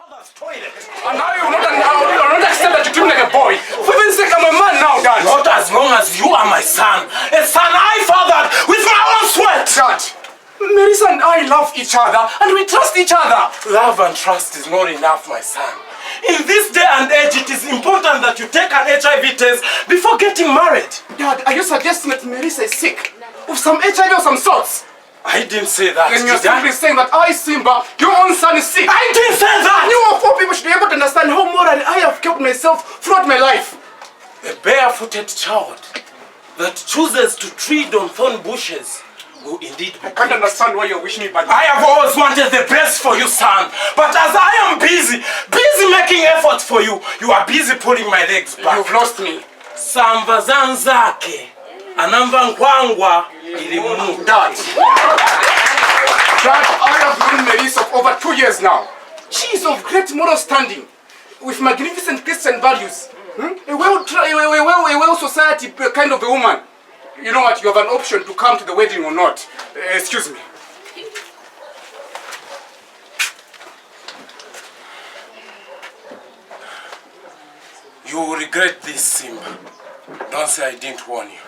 father's toilet. And now you will not accept that you treat me like a boy. For heaven's sake, I'm a man now, Dad. Not as long as you are my son. A son I fathered with my own sweat. Dad, Marisa and I love each other and we trust each other. Love and trust is not enough, my son. In this day and age, it is important that you take an HIV test before getting married. Dad, are you suggesting that Marisa is sick? Of some HIV of some sorts? I didn't say that. Then you're simply saying that I, Simba, your own son, is sick. I didn't say that! You of all people should be able to understand how morally I have kept myself throughout my life. A barefooted child that chooses to tread on thorn bushes will indeed be. I can't understand why you're wishing me bad. I have always wanted the best for you, son. But as I am busy making efforts for you, you are busy pulling my legs back. You've lost me. Samba zanzake, anamba nkwangwa ili munu. Dad, I have known Marisa for over 2 years now. She is of great moral standing, with magnificent Christian values. A well society kind of a woman. You know what? You have an option to come to the wedding or not. Excuse me. You will regret this, Simba. Don't say I didn't warn you.